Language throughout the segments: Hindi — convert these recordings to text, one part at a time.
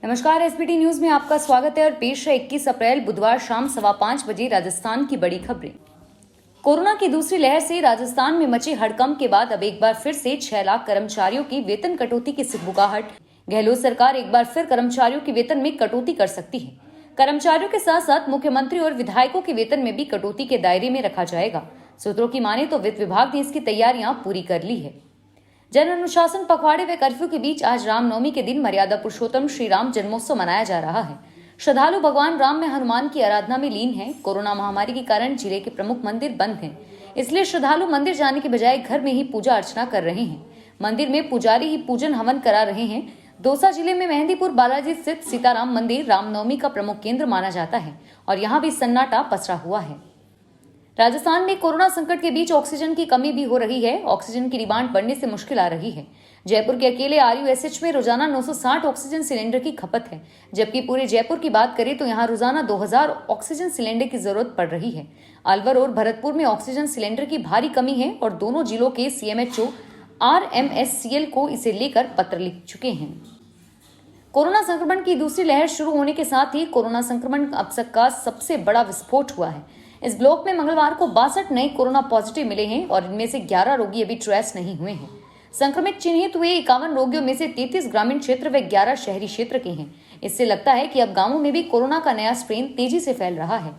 नमस्कार, एसबीटी न्यूज में आपका स्वागत है और पेश है 21 अप्रैल बुधवार शाम 5:15 बजे राजस्थान की बड़ी खबरें। कोरोना की दूसरी लहर से राजस्थान में मचे हड़कंप के बाद अब एक बार फिर से 6 लाख कर्मचारियों की वेतन कटौती की सिगबुगाहट। गहलोत सरकार एक बार फिर कर्मचारियों के वेतन में कटौती कर सकती है। कर्मचारियों के साथ साथ मुख्यमंत्री और विधायकों के वेतन में भी कटौती के दायरे में रखा जाएगा। सूत्रों की माने तो वित्त विभाग ने इसकी तैयारियां पूरी कर ली है। जन अनुशासन पखवाड़े व कर्फ्यू के बीच आज रामनवमी के दिन मर्यादा पुरुषोत्तम श्री राम जन्मोत्सव मनाया जा रहा है। श्रद्धालु भगवान राम में हनुमान की आराधना में लीन हैं। कोरोना महामारी के कारण जिले के प्रमुख मंदिर बंद हैं, इसलिए श्रद्धालु मंदिर जाने के बजाय घर में ही पूजा अर्चना कर रहे हैं। मंदिर में पुजारी ही पूजन हवन करा रहे हैं। दौसा जिले में मेहंदीपुर बालाजी स्थित सीताराम मंदिर रामनवमी का प्रमुख केंद्र माना जाता है और यहाँ भी सन्नाटा पसरा हुआ है। राजस्थान में कोरोना संकट के बीच ऑक्सीजन की कमी भी हो रही है। ऑक्सीजन की डिमांड बढ़ने से मुश्किल आ रही है। जयपुर के अकेले RUSH में रोजाना 960 ऑक्सीजन सिलेंडर की खपत है, जबकि पूरे जयपुर की बात करें तो यहाँ रोजाना 2000 ऑक्सीजन सिलेंडर की जरूरत पड़ रही है। अलवर और भरतपुर में ऑक्सीजन सिलेंडर की भारी कमी है और दोनों जिलों के CMHO RMSCL को इसे लेकर पत्र लिख चुके हैं। कोरोना संक्रमण की दूसरी लहर शुरू होने के साथ ही कोरोना संक्रमण अब तक का सबसे बड़ा विस्फोट हुआ है। इस ब्लॉक में मंगलवार को 62 नए कोरोना पॉजिटिव मिले हैं और इनमें से 11 रोगी अभी ट्रेस नहीं हुए हैं। संक्रमित चिन्हित हुए 51 रोगियों में से 33 ग्रामीण क्षेत्र व 11 शहरी क्षेत्र के हैं। इससे लगता है कि अब गांवों में भी कोरोना का नया स्ट्रेन तेजी से फैल रहा है।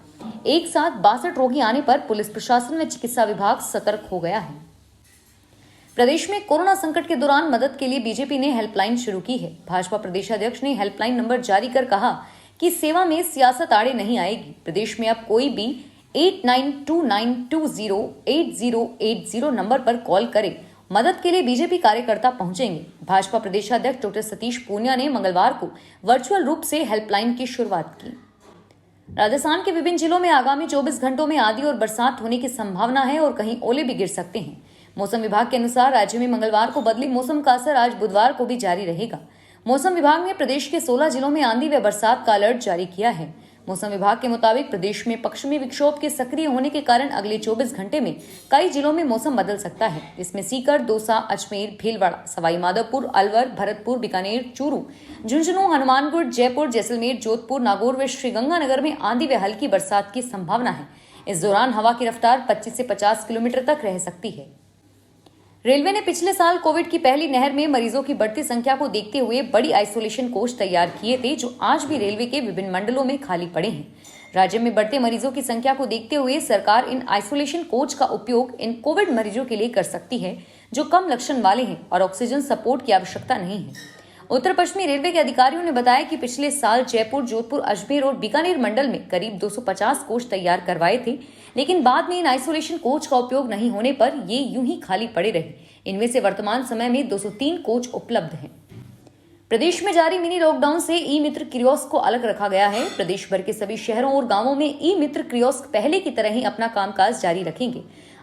एक साथ 62 रोगी आने पर पुलिस प्रशासन व चिकित्सा विभाग सतर्क हो गया है। प्रदेश में कोरोना संकट के दौरान मदद के लिए बीजेपी ने हेल्पलाइन शुरू की है। भाजपा प्रदेशाध्यक्ष ने हेल्पलाइन नंबर जारी कर कहा कि सेवा में सियासत आड़े नहीं आएगी। प्रदेश में अब कोई भी 8929208080 नंबर पर कॉल करें। मदद के लिए बीजेपी कार्यकर्ता पहुंचेंगे। भाजपा प्रदेशाध्यक्ष डॉक्टर सतीश पूनिया ने मंगलवार को वर्चुअल रूप से हेल्पलाइन की शुरुआत की। राजस्थान के विभिन्न जिलों में आगामी 24 घंटों में आंधी और बरसात होने की संभावना है और कहीं ओले भी गिर सकते हैं। मौसम विभाग के अनुसार राज्य में मंगलवार को बदली मौसम का असर आज बुधवार को भी जारी रहेगा। मौसम विभाग ने प्रदेश के 16 जिलों में आंधी व बरसात का अलर्ट जारी किया है। मौसम विभाग के मुताबिक प्रदेश में पश्चिमी विक्षोभ के सक्रिय होने के कारण अगले 24 घंटे में कई जिलों में मौसम बदल सकता है। इसमें सीकर, दौसा, अजमेर, भीलवाड़ा, सवाई माधोपुर, अलवर, भरतपुर, बीकानेर, चूरू, झुंझुनू, हनुमानगढ़, जयपुर, जैसलमेर, जोधपुर, नागौर व श्रीगंगानगर में आंधी व हल्की बरसात की संभावना है। इस दौरान हवा की रफ्तार 25 से 50 किलोमीटर तक रह सकती है। रेलवे ने पिछले साल कोविड की पहली लहर में मरीजों की बढ़ती संख्या को देखते हुए बड़ी आइसोलेशन कोच तैयार किए थे, जो आज भी रेलवे के विभिन्न मंडलों में खाली पड़े हैं। राज्य में बढ़ते मरीजों की संख्या को देखते हुए सरकार इन आइसोलेशन कोच का उपयोग इन कोविड मरीजों के लिए कर सकती है जो कम लक्षण वाले हैं और ऑक्सीजन सपोर्ट की आवश्यकता नहीं है। उत्तर पश्चिमी रेलवे के अधिकारियों ने बताया कि पिछले साल जयपुर, जोधपुर, अजमेर और बीकानेर मंडल में करीब 250 कोच तैयार करवाए थे, लेकिन बाद में इन आइसोलेशन कोच का उपयोग नहीं होने पर ये यूं ही खाली पड़े रहे। इनमें से वर्तमान समय में 203 कोच उपलब्ध हैं। प्रदेश में जारी मिनी लॉकडाउन से ई मित्र कियोस्क को अलग रखा गया है। प्रदेश भर के सभी शहरों और गांवों में ई मित्र कियोस्क पहले की तरह ही अपना कामकाज जारी रखेंगे।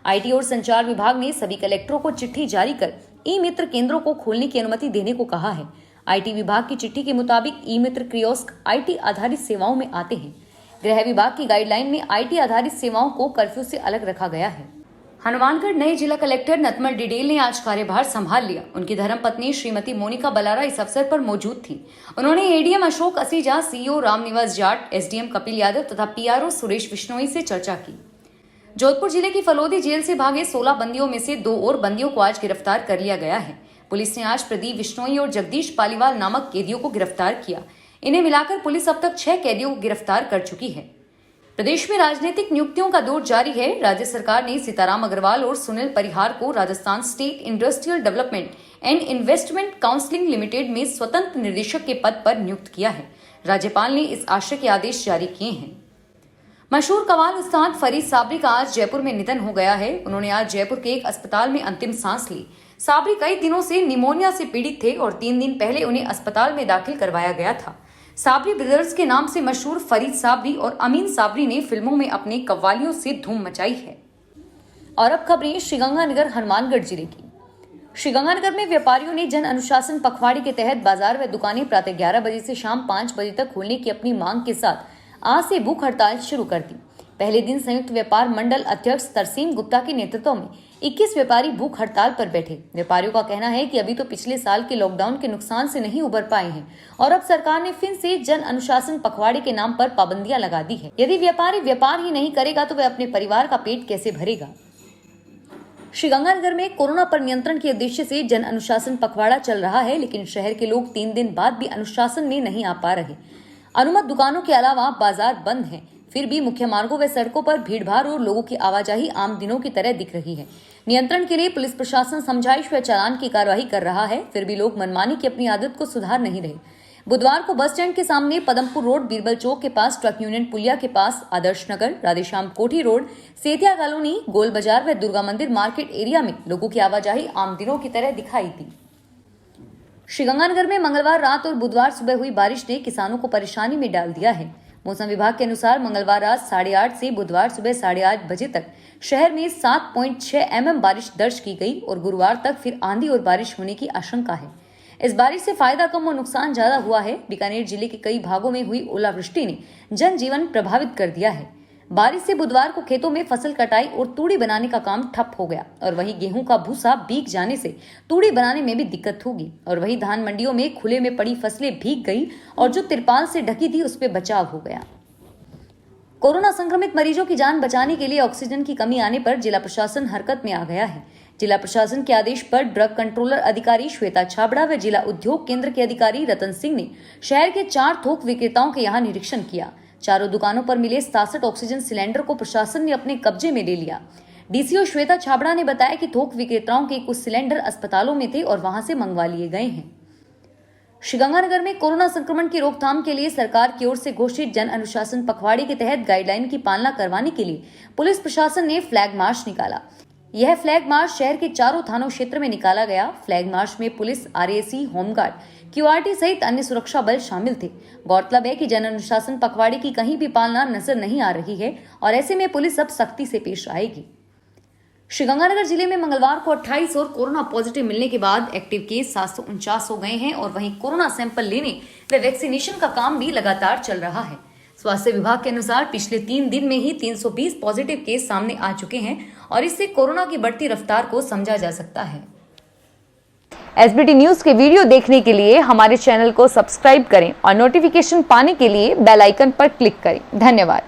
IT और संचार विभाग ने सभी कलेक्टरों को चिट्ठी जारी कर ई मित्र केंद्रों को खोलने की अनुमति देने को कहा है। IT विभाग की चिट्ठी के मुताबिक ई मित्र कियोस्क IT आधारित सेवाओं में आते हैं। गृह विभाग की गाइडलाइन में IT आधारित सेवाओं को कर्फ्यू से अलग रखा गया है। हनुमानगढ़ नए जिला कलेक्टर नतमल डिडेल ने आज कार्यभार संभाल लिया। उनकी धर्मपत्नी श्रीमती मोनिका बलारा इस अवसर पर मौजूद थी। उन्होंने ADM Ashok Asija, CEO Ramniwas Jat, SDM Kapil Yadav तथा PRO सुरेश बिश्नोई से चर्चा की। जोधपुर जिले की फलोदी जेल से भागे 16 बंदियों में से 2 और बंदियों को आज गिरफ्तार कर लिया गया है। पुलिस ने आज प्रदीप बिश्नोई और जगदीश पालीवाल नामक कैदियों को गिरफ्तार किया। इन्हें मिलाकर पुलिस अब तक 6 कैदियों को गिरफ्तार कर चुकी है। प्रदेश में राजनीतिक नियुक्तियों का दौर जारी है। राज्य सरकार ने सीताराम अग्रवाल और सुनील परिहार को Rajasthan state industrial development and investment counselling limited में स्वतंत्र निदेशक के पद पर नियुक्त किया है। राज्यपाल ने इस आशय के आदेश जारी किए हैं। मशहूर कव्वाल उस्ताद फरीद साबरी का आज जयपुर में निधन हो गया है। उन्होंने आज जयपुर के एक अस्पताल में अंतिम सांस ली। साबरी कई दिनों से निमोनिया से पीड़ित थे और 3 दिन पहले उन्हें अस्पताल में दाखिल करवाया गया था। साबरी ब्रदर्स के नाम से मशहूर फरीद साबरी और अमीन साबरी ने फिल्मों में अपने कव्वालियों से धूम मचाई है। और अब खबरें श्रीगंगानगर हनुमानगढ़ जिले की। श्रीगंगानगर में व्यापारियों ने जन अनुशासन पखवाड़े के तहत बाजार व दुकानें प्रातः 11 बजे से शाम 5 बजे तक खोलने की अपनी मांग के साथ आज से भूख हड़ताल शुरू कर दी। पहले दिन संयुक्त व्यापार मंडल अध्यक्ष तरसीम गुप्ता के नेतृत्व में 21 व्यापारी भूख हड़ताल पर बैठे। व्यापारियों का कहना है कि अभी तो पिछले साल के लॉकडाउन के नुकसान से नहीं उबर पाए हैं और अब सरकार ने फिर से जन अनुशासन पखवाड़े के नाम पर पाबंदियां लगा दी है। यदि व्यापारी व्यापार ही नहीं करेगा तो वह अपने परिवार का पेट कैसे भरेगा। श्रीगंगानगर में कोरोना पर नियंत्रण के उद्देश्य से जन अनुशासन पखवाड़ा चल रहा है, लेकिन शहर के लोग 3 दिन बाद भी अनुशासन में नहीं आ पा रहे। अनुमत दुकानों के अलावा बाजार बंद हैं, फिर भी मुख्य मार्गों व सड़कों पर भीड़भाड़ और लोगों की आवाजाही आम दिनों की तरह दिख रही है। नियंत्रण के लिए पुलिस प्रशासन समझाइश व चालान की कार्रवाई कर रहा है, फिर भी लोग मनमानी की अपनी आदत को सुधार नहीं रहे। बुधवार को बस स्टैंड के सामने पदमपुर रोड, बीरबल चौक के पास, ट्रक यूनियन पुलिया के पास, आदर्श नगर, राधेश्याम कोठी रोड, सेतिया कॉलोनी, गोल बाजार व दुर्गा मंदिर मार्केट एरिया में लोगों की आवाजाही आम दिनों की तरह दिखाई दी। श्रीगंगानगर में मंगलवार रात और बुधवार सुबह हुई बारिश ने किसानों को परेशानी में डाल दिया है। मौसम विभाग के अनुसार मंगलवार रात 8:30 से बुधवार सुबह 8:30 बजे तक शहर में 7.6 mm बारिश दर्ज की गई और गुरुवार तक फिर आंधी और बारिश होने की आशंका है। इस बारिश से फायदा कम और नुकसान ज्यादा हुआ है। बीकानेर जिले के कई भागों में हुई ओलावृष्टि ने जनजीवन प्रभावित कर दिया है। बारिश से बुधवार को खेतों में फसल कटाई और तूड़ी बनाने का काम ठप हो गया और वहीं गेहूं का भूसा भीग जाने से तूड़ी बनाने में भी दिक्कत होगी और वहीं धान मंडियों में खुले में पड़ी फसलें भीग गई और जो तिरपाल से ढकी थी उस पर बचाव हो गया। कोरोना संक्रमित मरीजों की जान बचाने के लिए ऑक्सीजन की कमी आने पर जिला प्रशासन हरकत में आ गया है। जिला प्रशासन के आदेश पर ड्रग कंट्रोलर अधिकारी श्वेता छाबड़ा व जिला उद्योग केंद्र के अधिकारी रतन सिंह ने शहर के 4 थोक विक्रेताओं के यहां निरीक्षण किया। चारों दुकानों पर मिले 67 ऑक्सीजन सिलेंडर को प्रशासन ने अपने कब्जे में ले लिया। डीसीओ श्वेता छाबड़ा ने बताया कि थोक विक्रेताओं के कुछ सिलेंडर अस्पतालों में थे और वहां से मंगवा लिए गए हैं। श्रीगंगानगर में कोरोना संक्रमण की रोकथाम के लिए सरकार की ओर से घोषित जन अनुशासन पखवाड़े के तहत गाइडलाइन की पालना करवाने के लिए पुलिस प्रशासन ने फ्लैग मार्च निकाला। यह फ्लैग मार्च शहर के चारों थानों क्षेत्र में निकाला गया। फ्लैग मार्च में पुलिस, आरएसी, होमगार्ड, क्यूआरटी सहित अन्य सुरक्षा बल शामिल थे। गौरतलब है कि जन अनुशासन पखवाड़े की कहीं भी पालना नजर नहीं आ रही है और ऐसे में पुलिस अब सख्ती से पेश आएगी। श्रीगंगानगर जिले में मंगलवार को 28 और कोरोना पॉजिटिव मिलने के बाद एक्टिव केस 749 हो गए हैं और वहीं कोरोना सैंपल लेने व वैक्सीनेशन का काम भी लगातार चल रहा है। स्वास्थ्य विभाग के अनुसार पिछले 3 दिन में ही 320 पॉजिटिव केस सामने आ चुके हैं और इससे कोरोना की बढ़ती रफ्तार को समझा जा सकता है। एसबीटी न्यूज के वीडियो देखने के लिए हमारे चैनल को सब्सक्राइब करें और नोटिफिकेशन पाने के लिए बेल आइकन पर क्लिक करें। धन्यवाद।